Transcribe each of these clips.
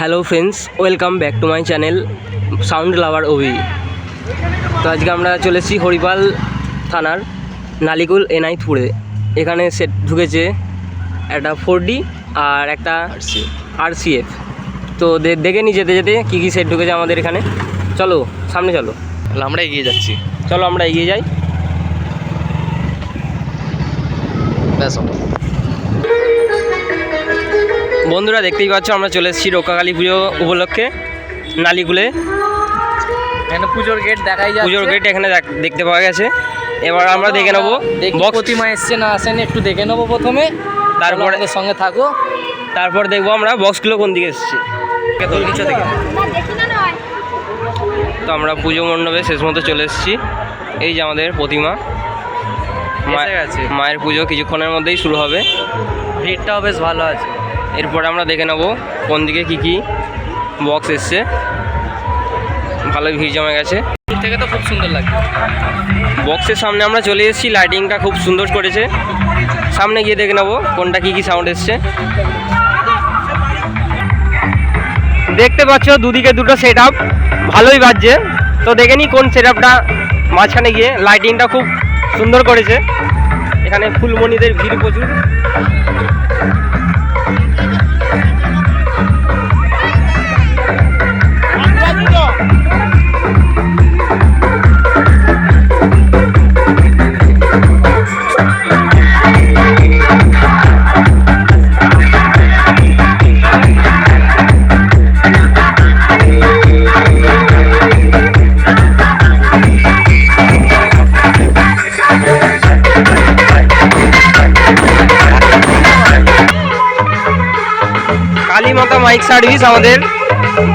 Hello friends, welcome back to my channel sound lover Ovi. তো আজকে আমরা চলে এসেছি হরিপাল থানার নালিকুল এনাইতপুরে। এখানে সেট ঢুকেছে একটা 4D আর একটা RCF। তো দেখে নি যেতে যেতে কী কী সেট ঢুকেছে আমাদের এখানে। চলো সামনে চলো, আমরা এগিয়ে যাচ্ছি। চলো আমরা এগিয়ে যাই। ব্যাস বন্ধুরা দেখতেই পাচ্ছ আমরা চলে এসেছি রক্ষাকালী পুজো উপলক্ষে নালিকুলে। এখানে পুজোর গেট দেখাই যাচ্ছে, পুজোর গেট এখানে দেখতে পাওয়া গেছে। এবার আমরা দেখে নেবো প্রতিমা এসছে না আসেনি একটু দেখে নেবো প্রথমে, তারপরে সঙ্গে থাকো। তারপর দেখবো আমরা বক্সগুলো কোন দিকে এসছে নিচে থেকে। তো আমরা পুজো মণ্ডপে শেষ মতো চলে এসেছি। এই যে আমাদের প্রতিমা, মায়ের পুজো কিছুক্ষণের মধ্যেই শুরু হবে। ভিড়টাও বেশ ভালো আছে। এরপরে আমরা দেখে নেবো কোন দিকে কী কী বক্স এসছে। ভালোই ভিড় জমে গেছে, দূর থেকে তো খুব সুন্দর লাগে। বক্সের সামনে আমরা চলে এসেছি, লাইটিংটা খুব সুন্দর করেছে। সামনে গিয়ে দেখে নেবো কোনটা কী কী সাউন্ড এসছে। দেখতে পাচ্ছ দুদিকে দুটো সেট আপ ভালোই বাজছে। তো দেখে নিই কোন সেট আপটা মাঝখানে গিয়ে লাইটিংটা খুব সুন্দর করেছে। এখানে ফুলমণিদের ভিড় প্রচুর। কালীমাতা মাইক সার্ভিস আমাদের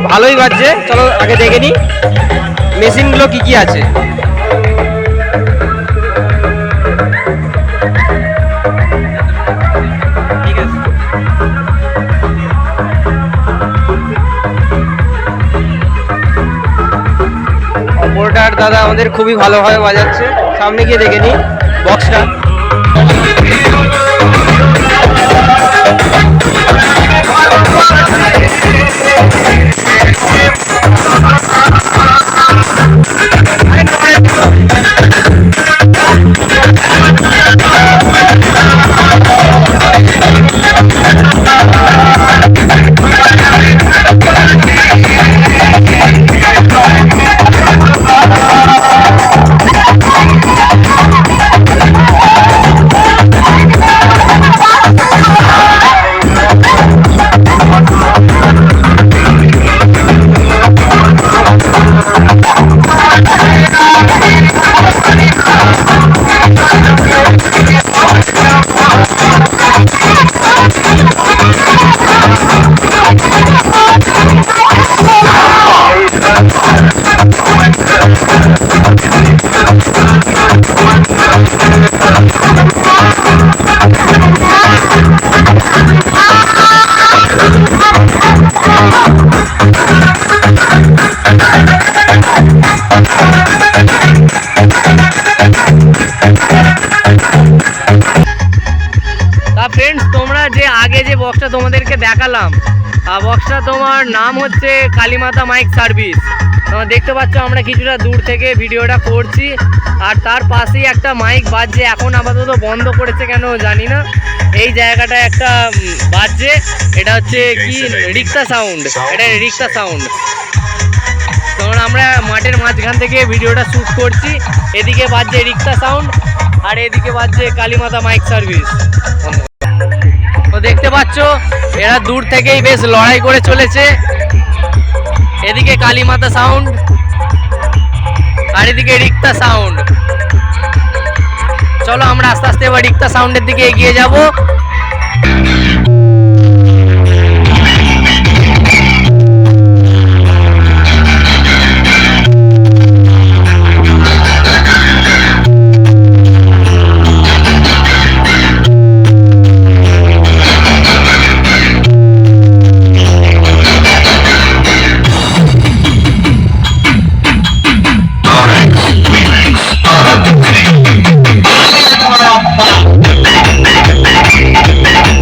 ভালোই বাজছে। চলো আগে দেখে নিই মেশিনগুলো কি কি আছে। ঠিক আছে, অপারেটর দাদা আমাদের খুবই ভালোভাবে বাজাচ্ছে। সামনে গিয়ে দেখে নিই বক্সটা। ফ্রেন্ডস, তোমরা যে আগে যে বক্সটা তোমাদেরকে দেখালাম, বক্সটা তোমার নাম হচ্ছে কালীমাতা মাইক সার্ভিস। তোমরা দেখতে পাচ্ছ আমরা কিছুটা দূর থেকে ভিডিওটা করছি, আর তার পাশেই একটা মাইক বাজছে। এখন আপাতত বন্ধ করেছে কেন জানি না। এই জায়গাটা একটা বাজছে, এটা হচ্ছে কি রিক্সা সাউন্ড, এটা রিক্সা সাউন্ড। তখন আমরা মাঠের মাঝখান থেকে ভিডিওটা শ্যুট করছি। এদিকে বাজছে রিক্সা সাউন্ড আর এদিকে বাজছে কালীমাতা মাইক সার্ভিস। তো দেখতে পাচ্ছ এরা দূর থেকেই বেশ লড়াই করে চলেছে। এদিকে কালীমাতা সাউন্ড আর এদিকে রিক্তা সাউন্ড। চলো আমরা আস্তে আস্তে এবার রিক্তা সাউন্ডের দিকে এগিয়ে যাব।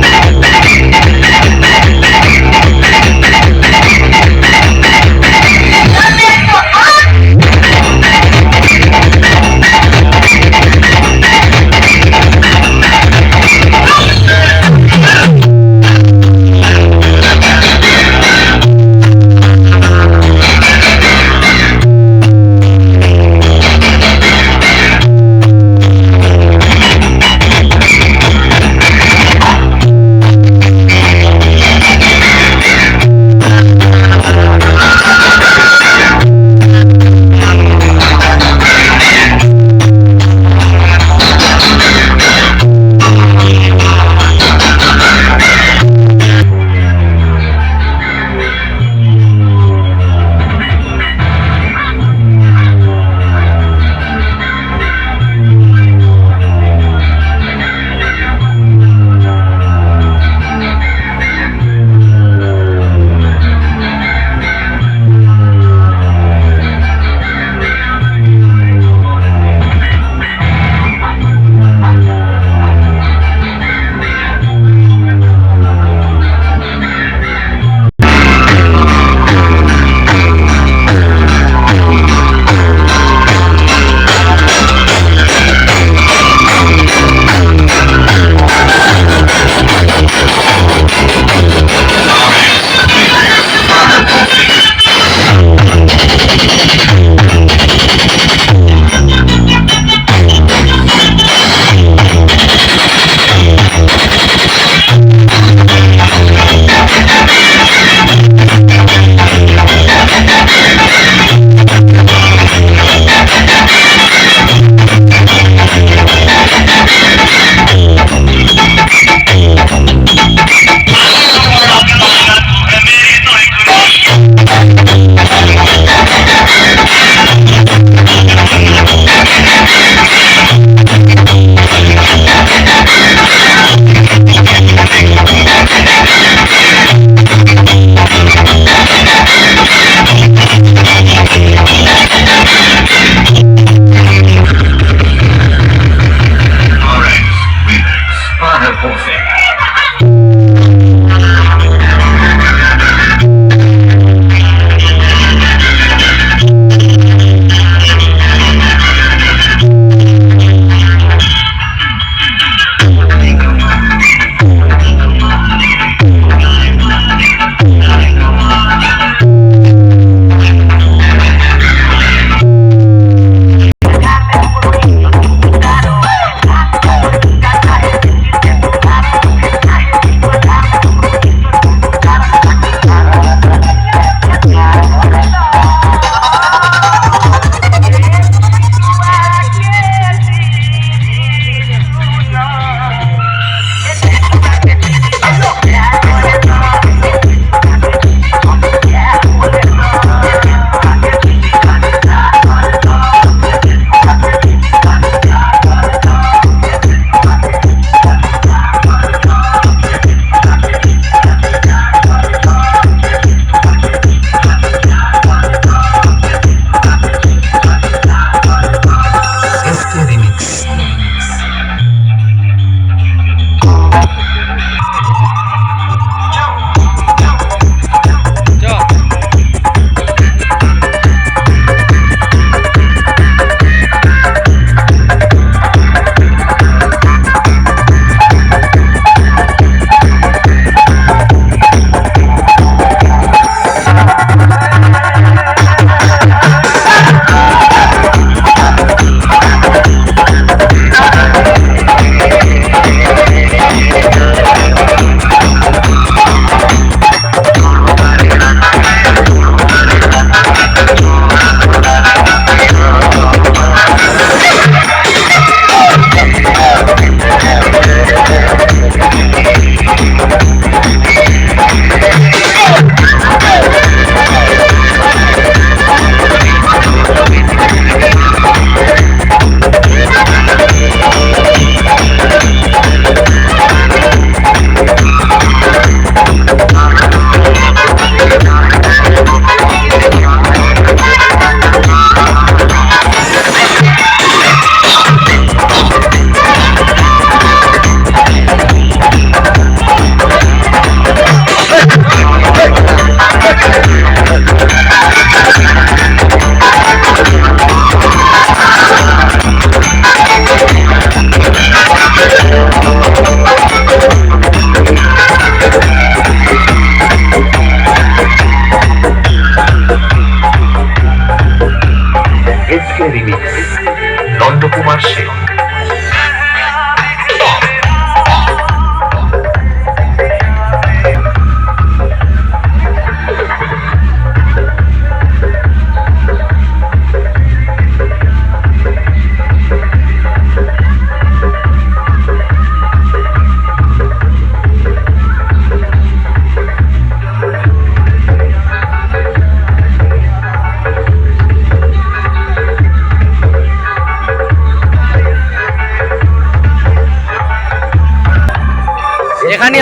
Remix.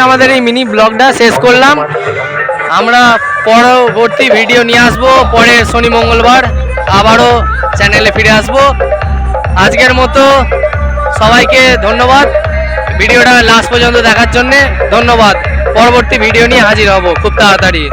আমাদের এই মিনি ব্লগটা শেষ করলাম। আমরা পরবর্তী ভিডিও নিয়ে আসবো পরে শনি মঙ্গলবার, আবারও চ্যানেলে ফিরে আসবো। আজকের মতো সবাইকে ধন্যবাদ ভিডিওটা লাস্ট পর্যন্ত দেখার জন্যে। ধন্যবাদ। পরবর্তী ভিডিও নিয়ে হাজির হব খুব তাড়াতাড়ি।